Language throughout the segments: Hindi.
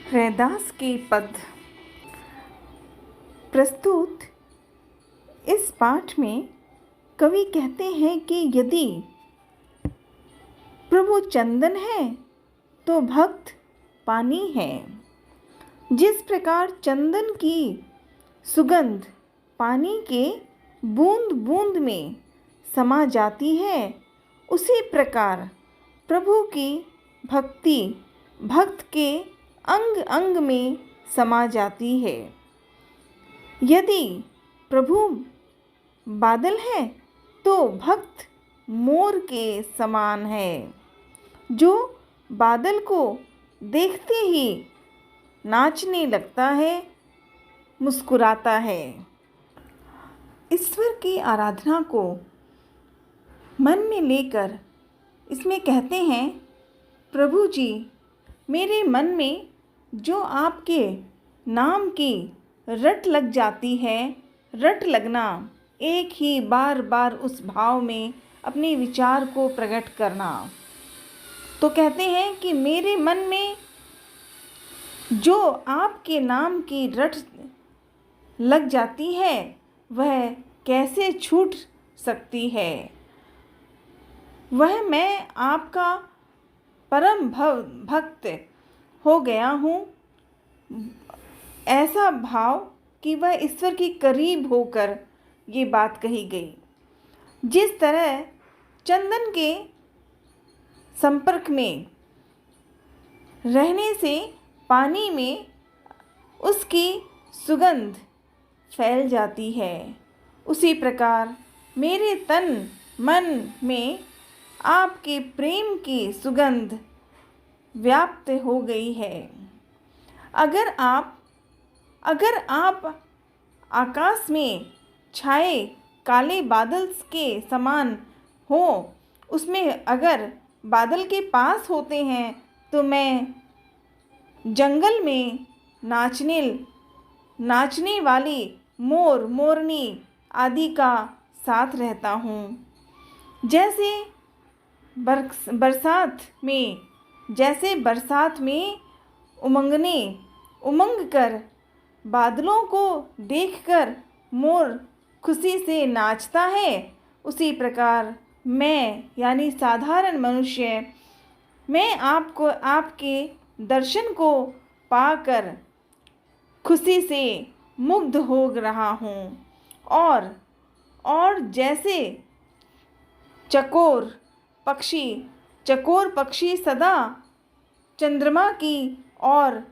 रैदास के पद प्रस्तुत। इस पाठ में कवि कहते हैं कि यदि प्रभु चंदन है तो भक्त पानी है। जिस प्रकार चंदन की सुगंध पानी के बूंद बूंद में समा जाती है, उसी प्रकार प्रभु की भक्ति भक्त के अंग अंग में समा जाती है। यदि प्रभु बादल है तो भक्त मोर के समान है, जो बादल को देखते ही नाचने लगता है, मुस्कुराता है। ईश्वर की आराधना को मन में लेकर इसमें कहते हैं, प्रभु जी, मेरे मन में जो आपके नाम की रट लग जाती है, रट लगना एक ही बार बार उस भाव में अपने विचार को प्रकट करना। तो कहते हैं कि मेरे मन में जो आपके नाम की रट लग जाती है, वह कैसे छूट सकती है। वह मैं आपका परम भक्त हो गया हूँ। ऐसा भाव कि वह ईश्वर के करीब होकर ये बात कही गई। जिस तरह चंदन के संपर्क में रहने से पानी में उसकी सुगंध फैल जाती है, उसी प्रकार मेरे तन मन में आपके प्रेम की सुगंध व्याप्त हो गई है। अगर आप आकाश में छाए काले बादल के समान हो, उसमें अगर बादल के पास होते हैं तो मैं जंगल में नाचने वाली मोर मोरनी आदि का साथ रहता हूँ। जैसे बरसात में उमंग कर बादलों को देखकर मोर खुशी से नाचता है, उसी प्रकार मैं यानी साधारण मनुष्य, मैं आपके दर्शन को पाकर खुशी से मुग्ध हो रहा हूँ। और जैसे चकोर पक्षी सदा चंद्रमा की ओर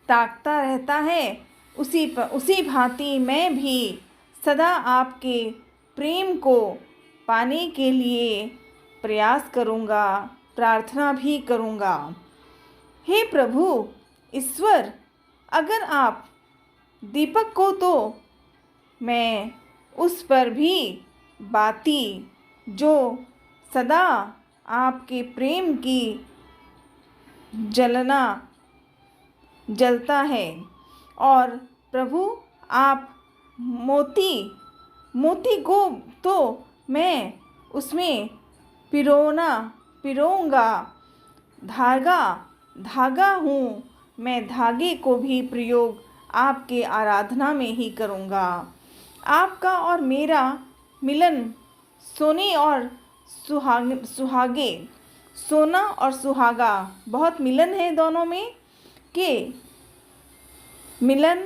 ताकता रहता है, उसी भांति मैं भी सदा आपके प्रेम को पाने के लिए प्रयास करूँगा, प्रार्थना भी करूँगा। हे प्रभु ईश्वर, अगर आप दीपक को तो मैं उस पर भी बाती जो सदा आपके प्रेम की जलता है। और प्रभु आप मोती को तो मैं उसमें पिरोऊंगा। धागा हूँ, मैं धागे को भी प्रयोग आपके आराधना में ही करूँगा। आपका और मेरा मिलन सोने और सुहागे, सोना और सुहागा बहुत मिलन है दोनों में, के मिलन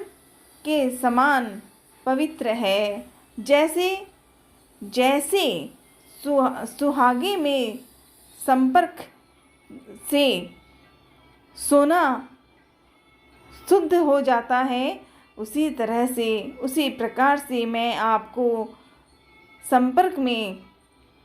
के समान पवित्र है। जैसे सुहागे में संपर्क से सोना शुद्ध हो जाता है, उसी प्रकार से मैं आपको संपर्क में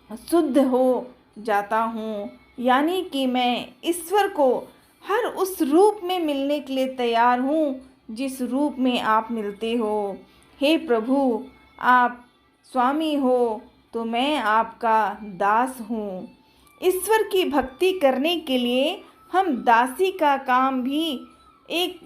शुद्ध हो जाता हूँ। यानी कि मैं ईश्वर को हर उस रूप में मिलने के लिए तैयार हूँ जिस रूप में आप मिलते हो। हे प्रभु, आप स्वामी हो तो मैं आपका दास हूँ। ईश्वर की भक्ति करने के लिए हम दासी का काम भी एक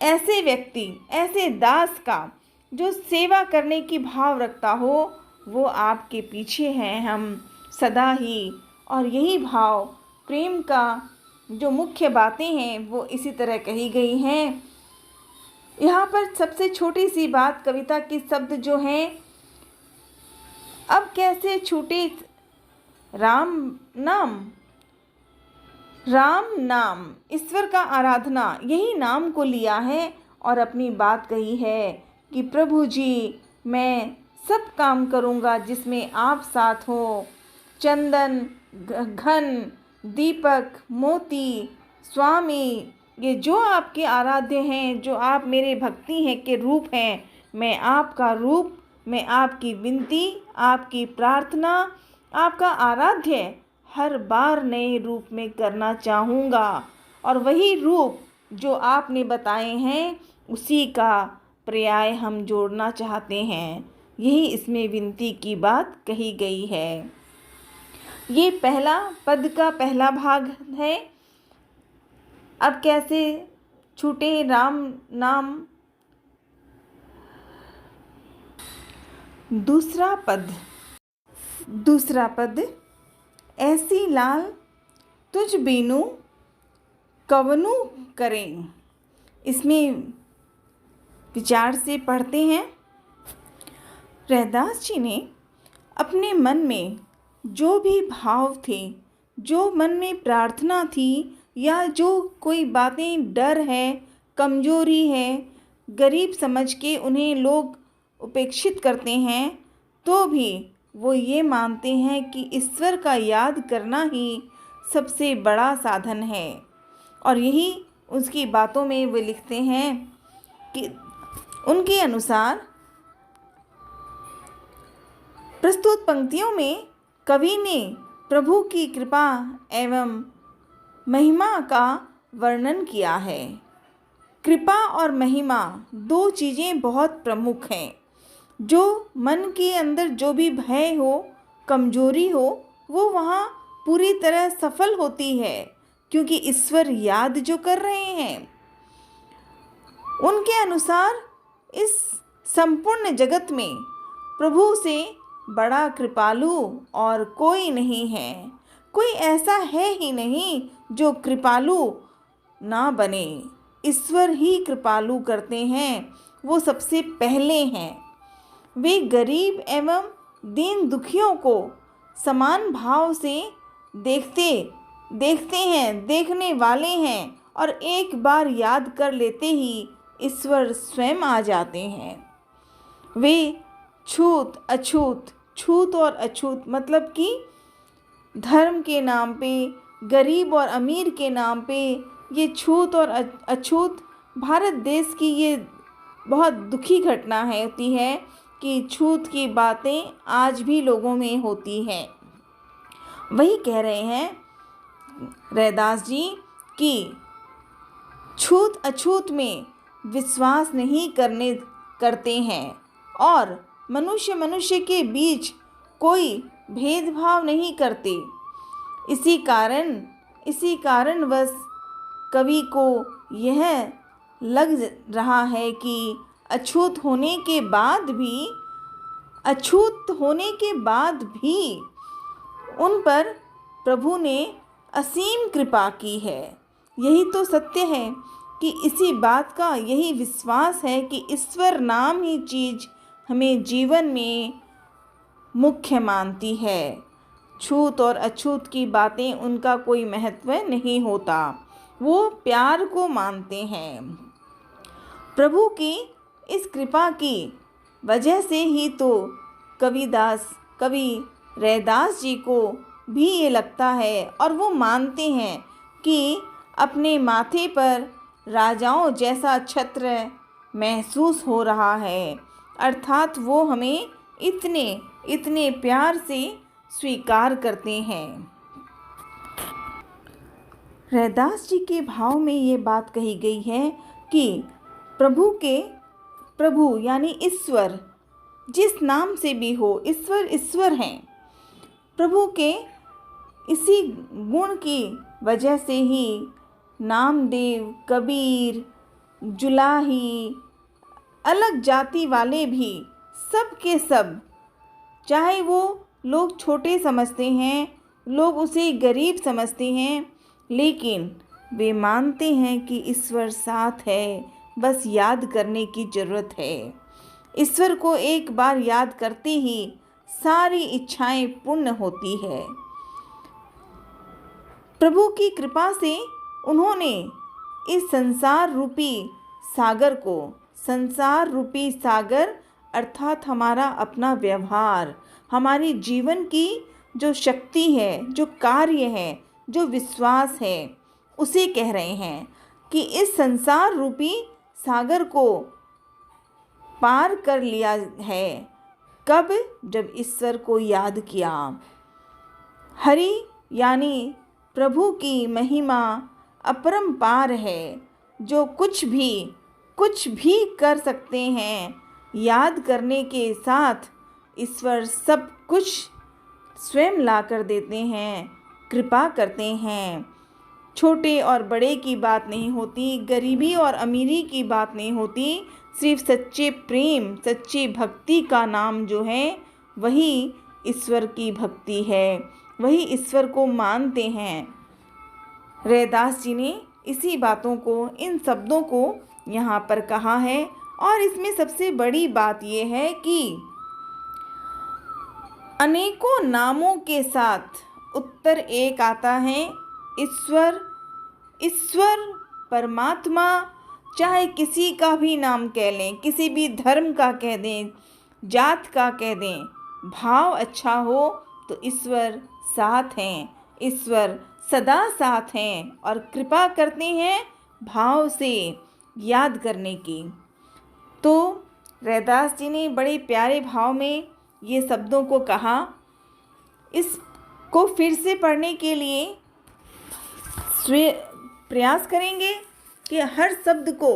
ऐसे व्यक्ति, ऐसे दास का जो सेवा करने की भाव रखता हो, वो आपके पीछे हैं हम सदा ही। और यही भाव प्रेम का जो मुख्य बातें हैं वो इसी तरह कही गई हैं। यहाँ पर सबसे छोटी सी बात, कविता के शब्द जो हैं, अब कैसे छूटे राम नाम। राम नाम, ईश्वर का आराधना, यही नाम को लिया है और अपनी बात कही है कि प्रभु जी, मैं सब काम करूँगा जिसमें आप साथ हो। चंदन, घन, दीपक, मोती, स्वामी, ये जो आपके आराध्य हैं, जो आप मेरे भक्ति हैं के रूप हैं, मैं आपका रूप, मैं आपकी विनती, आपकी प्रार्थना, आपका आराध्य हर बार नए रूप में करना चाहूँगा। और वही रूप जो आपने बताए हैं उसी का पर्याय हम जोड़ना चाहते हैं। यही इसमें विनती की बात कही गई है। ये पहला पद का पहला भाग है। अब कैसे छूटे राम नाम। दूसरा पद, ऐसी लाल तुझ बीनू कवनु करें। इसमें विचार से पढ़ते हैं। रैदास जी ने अपने मन में जो भी भाव थे, जो मन में प्रार्थना थी, या जो कोई बातें डर है, कमजोरी है, गरीब समझ के उन्हें लोग उपेक्षित करते हैं, तो भी वो ये मानते हैं कि ईश्वर का याद करना ही सबसे बड़ा साधन है। और यही उसकी बातों में वे लिखते हैं कि उनके अनुसार प्रस्तुत पंक्तियों में कवि ने प्रभु की कृपा एवं महिमा का वर्णन किया है। कृपा और महिमा दो चीज़ें बहुत प्रमुख हैं। जो मन के अंदर जो भी भय हो, कमजोरी हो, वो वहाँ पूरी तरह सफल होती है, क्योंकि ईश्वर याद जो कर रहे हैं। उनके अनुसार इस संपूर्ण जगत में प्रभु से बड़ा कृपालु और कोई नहीं है। कोई ऐसा है ही नहीं जो कृपालु ना बने। ईश्वर ही कृपालु करते हैं, वो सबसे पहले हैं। वे गरीब एवं दीन दुखियों को समान भाव से देखते हैं, देखने वाले हैं, और एक बार याद कर लेते ही ईश्वर स्वयं आ जाते हैं। वे छूत अछूत, छूत और अछूत मतलब कि धर्म के नाम पे, गरीब और अमीर के नाम पे ये छूत और अछूत, भारत देश की ये बहुत दुखी घटना होती है कि छूत की बातें आज भी लोगों में होती हैं। वही कह रहे हैं रैदास जी कि छूत अछूत में विश्वास नहीं करते हैं और मनुष्य के बीच कोई भेदभाव नहीं करते। इसी कारणवश कवि को यह लग रहा है कि अछूत होने के बाद भी उन पर प्रभु ने असीम कृपा की है। यही तो सत्य है कि इसी बात का यही विश्वास है कि ईश्वर नाम ही चीज़ हमें जीवन में मुख्य मानती है। छूत और अछूत की बातें उनका कोई महत्व नहीं होता, वो प्यार को मानते हैं। प्रभु की इस कृपा की वजह से ही तो कवि रैदास जी को भी ये लगता है और वो मानते हैं कि अपने माथे पर राजाओं जैसा छत्र महसूस हो रहा है, अर्थात वो हमें इतने प्यार से स्वीकार करते हैं। रैदास जी के भाव में ये बात कही गई है कि प्रभु यानी ईश्वर जिस नाम से भी हो, ईश्वर हैं। प्रभु के इसी गुण की वजह से ही नामदेव, कबीर, जुलाही, अलग जाति वाले भी सब के सब, चाहे वो लोग छोटे समझते हैं, लोग उसे गरीब समझते हैं, लेकिन वे मानते हैं कि ईश्वर साथ है, बस याद करने की ज़रूरत है। ईश्वर को एक बार याद करते ही सारी इच्छाएं पूर्ण होती है। प्रभु की कृपा से उन्होंने इस संसार रूपी सागर अर्थात हमारा अपना व्यवहार, हमारी जीवन की जो शक्ति है, जो कार्य है, जो विश्वास है, उसे कह रहे हैं कि इस संसार रूपी सागर को पार कर लिया है। कब? जब ईश्वर को याद किया। हरि यानी प्रभु की महिमा अपरंपार है, जो कुछ भी कर सकते हैं। याद करने के साथ ईश्वर सब कुछ स्वयं ला कर देते हैं, कृपा करते हैं। छोटे और बड़े की बात नहीं होती, गरीबी और अमीरी की बात नहीं होती, सिर्फ सच्चे प्रेम, सच्ची भक्ति का नाम जो है वही ईश्वर की भक्ति है, वही ईश्वर को मानते हैं। रैदास जी ने इसी बातों को, इन शब्दों को यहाँ पर कहा है। और इसमें सबसे बड़ी बात ये है कि अनेकों नामों के साथ उत्तर एक आता है, ईश्वर। ईश्वर परमात्मा, चाहे किसी का भी नाम कह लें, किसी भी धर्म का कह दें, जात का कह दें, भाव अच्छा हो तो ईश्वर साथ हैं, ईश्वर सदा साथ हैं और कृपा करते हैं भाव से याद करने की। तो रैदास जी ने बड़े प्यारे भाव में ये शब्दों को कहा। इसको फिर से पढ़ने के लिए प्रयास करेंगे कि हर शब्द को,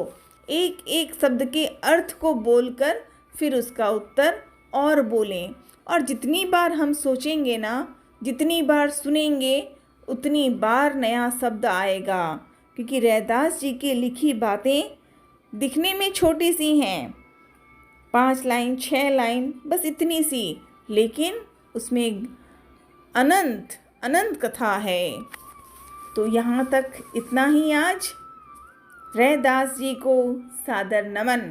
एक एक शब्द के अर्थ को बोलकर फिर उसका उत्तर और बोलें। और जितनी बार हम सोचेंगे ना, जितनी बार सुनेंगे, उतनी बार नया शब्द आएगा। क्योंकि रैदास जी की लिखी बातें दिखने में छोटी सी हैं, 5 लाइन 6 लाइन बस इतनी सी, लेकिन उसमें अनंत अनंत कथा है। तो यहाँ तक इतना ही आज। रैदास जी को सादर नमन।